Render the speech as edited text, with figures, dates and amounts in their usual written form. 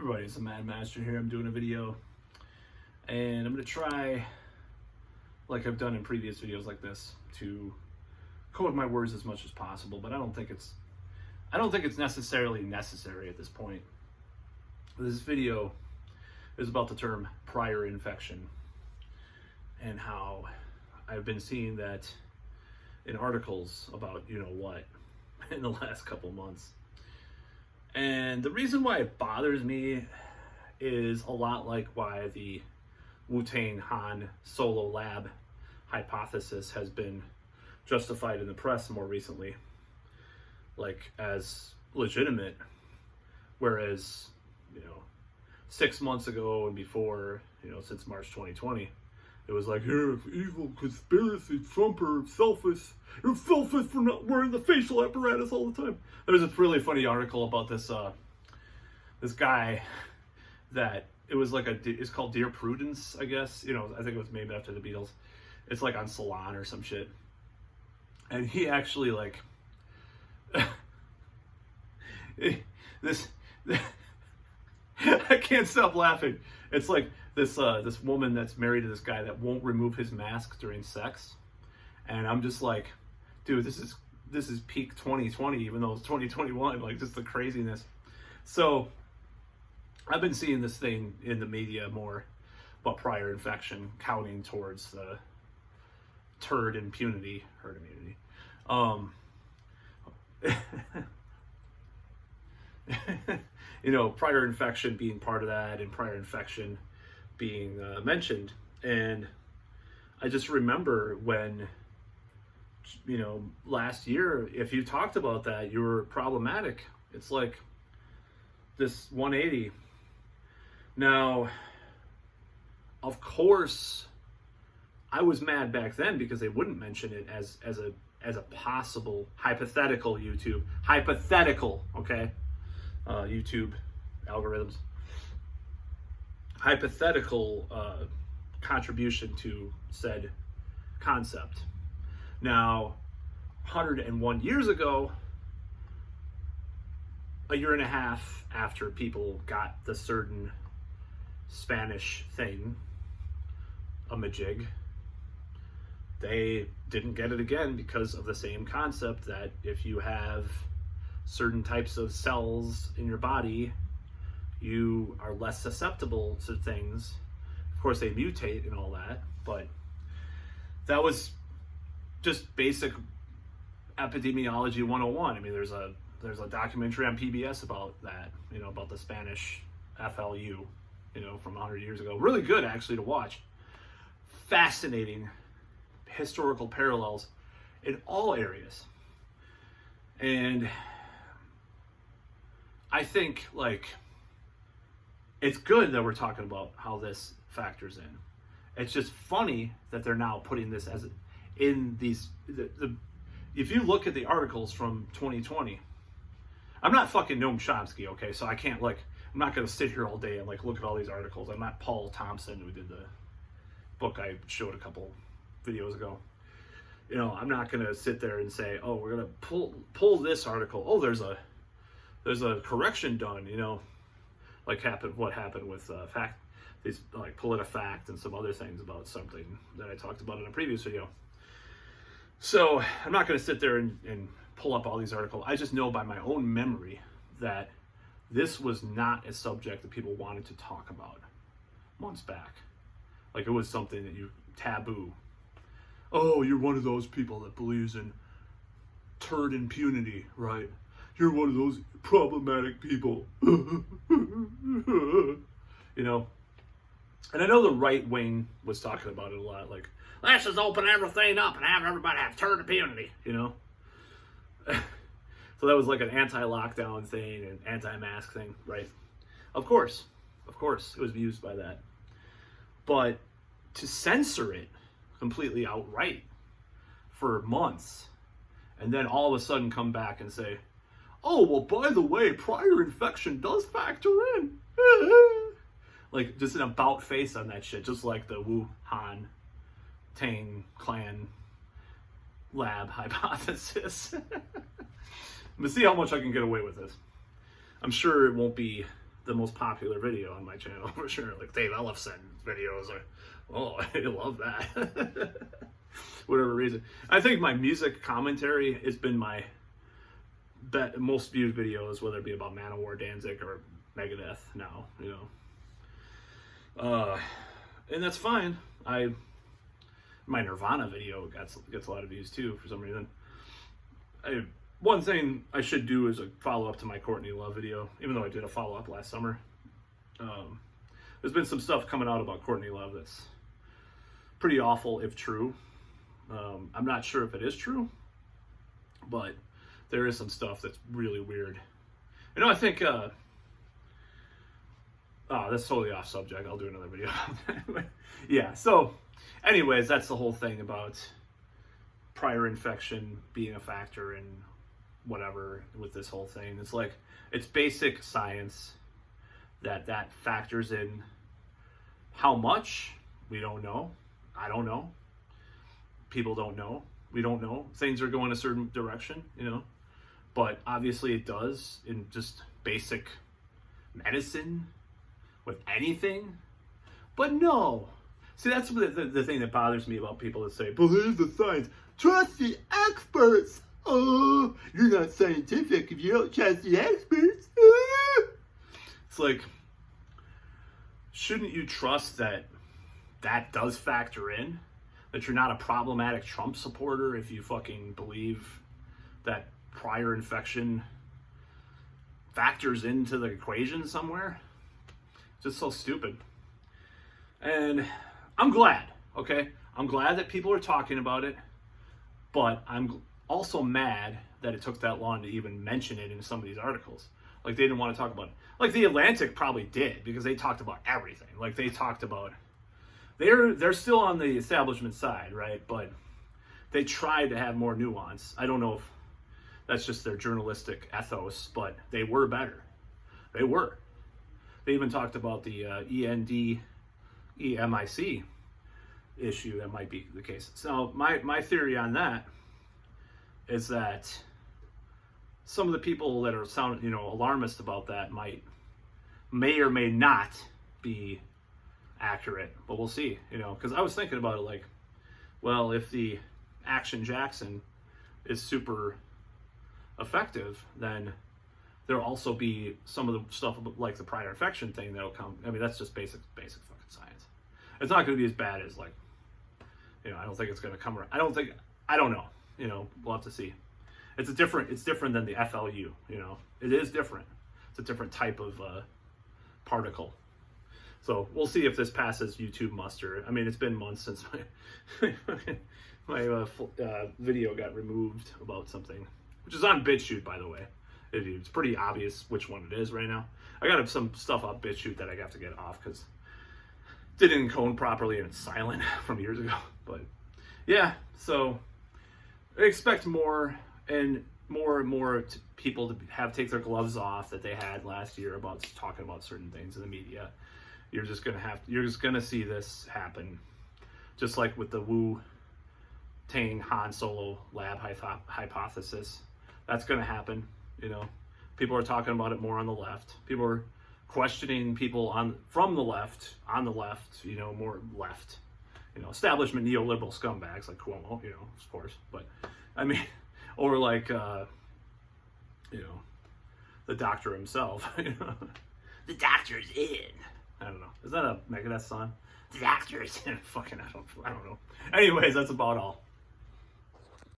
Everybody, it's the Mad Master here. I'm doing a video and I'm going to try, like I've done in previous videos like this, to code my words as much as possible, but I don't think it's necessarily necessary at this point. This video is about the term prior infection and how I've been seeing that in articles about you know what in the last couple months. And the reason why it bothers me is a lot like why the Wu-Tang Han Solo Lab hypothesis has been justified in the press more recently, like as legitimate, whereas 6 months ago and before, since March 2020, it was like, you're evil, conspiracy, Trumper, selfish. You're selfish for not wearing the facial apparatus all the time. There's a really funny article about this this guy that it was like it's called Dear Prudence, I guess. I think it was named after the Beatles. It's like on Salon or some shit. And he actually this I can't stop laughing. It's like this woman that's married to this guy that won't remove his mask during sex, and I'm just like, dude, this is peak 2020, even though it's 2021. Like, just the craziness. So I've been seeing this thing in the media more about prior infection counting towards the herd immunity. Prior infection being part of that, and prior infection being mentioned. And I just remember when, last year, if you talked about that, you were problematic. It's like this 180. Now, of course, I was mad back then because they wouldn't mention it as a possible hypothetical hypothetical, okay? YouTube algorithms, hypothetical contribution to said concept. Now, 101 years ago, a year and a half after people got the certain Spanish thing, a majig, they didn't get it again because of the same concept that if you have certain types of cells in your body, you are less susceptible to things. Of course, they mutate and all that, but that was just basic epidemiology 101. I mean, there's a documentary on PBS about that, about the Spanish FLU, from 100 years ago. Really good, actually, to watch. Fascinating historical parallels in all areas. And I think, it's good that we're talking about how this factors in. It's just funny that they're now putting this as in these. If you look at the articles from 2020, I'm not fucking Noam Chomsky, okay? So I can't I'm not gonna sit here all day and look at all these articles. I'm not Paul Thompson, who did the book I showed a couple videos ago. I'm not gonna sit there and say, oh, we're gonna pull this article. Oh, there's a correction done, what happened with PolitiFact and some other things about something that I talked about in a previous video. So I'm not going to sit there and pull up all these articles. I just know by my own memory that this was not a subject that people wanted to talk about months back. It was something that you taboo. Oh, you're one of those people that believes in turd impunity, right? You're one of those problematic people. And I know the right wing was talking about it a lot, let's just open everything up and have everybody have turd impunity, So that was an anti-lockdown thing and anti-mask thing, right? Of course, it was used by that. But to censor it completely outright for months, and then all of a sudden come back and say, oh, well, by the way, prior infection does factor in. Just an about face on that shit, just like the Wuhan Tang Clan lab hypothesis. I'm gonna see how much I can get away with this. I'm sure it won't be the most popular video on my channel for sure. Like Dave Ellefson videos are, oh, I love that. Whatever reason. I think my music commentary has been my most viewed videos, whether it be about Manowar, Danzig, or Megadeth now, you know. And that's fine. My Nirvana video gets a lot of views too for some reason. One thing I should do is a follow-up to my Courtney Love video, even though I did a follow-up last summer. There's been some stuff coming out about Courtney Love that's pretty awful if true. I'm not sure if it is true, but there is some stuff that's really weird. You know, I think, that's totally off subject. I'll do another video. Yeah, so anyways, that's the whole thing about prior infection being a factor in whatever with this whole thing. It's like, it's basic science that factors in. How much? We don't know. I don't know. People don't know. We don't know. Things are going a certain direction, you know, but obviously it does in just basic medicine with anything. But no. See, that's the thing that bothers me about people that say, believe the science, trust the experts. Oh, you're not scientific if you don't trust the experts. It's like, shouldn't you trust that does factor in? That you're not a problematic Trump supporter if you fucking believe that prior infection factors into the equation somewhere? It's just so stupid. And I'm glad, okay? I'm glad that people are talking about it, but I'm also mad that it took that long to even mention it in some of these articles. Like, they didn't want to talk about it. Like, The Atlantic probably did, because they talked about everything. Like, they talked about... They're still on the establishment side, right? But they tried to have more nuance. I don't know if that's just their journalistic ethos, but they were better. They were. They even talked about the EMIC issue. That might be the case. So my theory on that is that some of the people that are alarmist about that may or may not be accurate, but we'll see, because I was thinking about it like, well, if the Action Jackson is super effective, then there'll also be some of the stuff like the prior infection thing that'll come. I mean, that's just basic fucking science. It's not going to be as bad as like, I don't think it's going to come around. I don't know, we'll have to see. It's different than the FLU, it is different. It's a different type of particle. So we'll see if this passes YouTube muster. I mean, it's been months since my video got removed about something, which is on BitChute, by the way. It's pretty obvious which one it is right now. I got some stuff on BitChute that I have to get off because it didn't encode properly and it's silent from years ago. But yeah, so I expect more and more people to take their gloves off that they had last year about talking about certain things in the media. You're just gonna see this happen, just like with the Wu-Tang Han Solo lab hypothesis. That's gonna happen. People are talking about it more on the left. People are questioning people from the left, on the left. More left. Establishment neoliberal scumbags like Cuomo. Of course. But I mean, or like the doctor himself. The doctor's in. I don't know. Is that a Megadeth song? The doctor's in. Fucking, I don't know. Anyways, that's about all.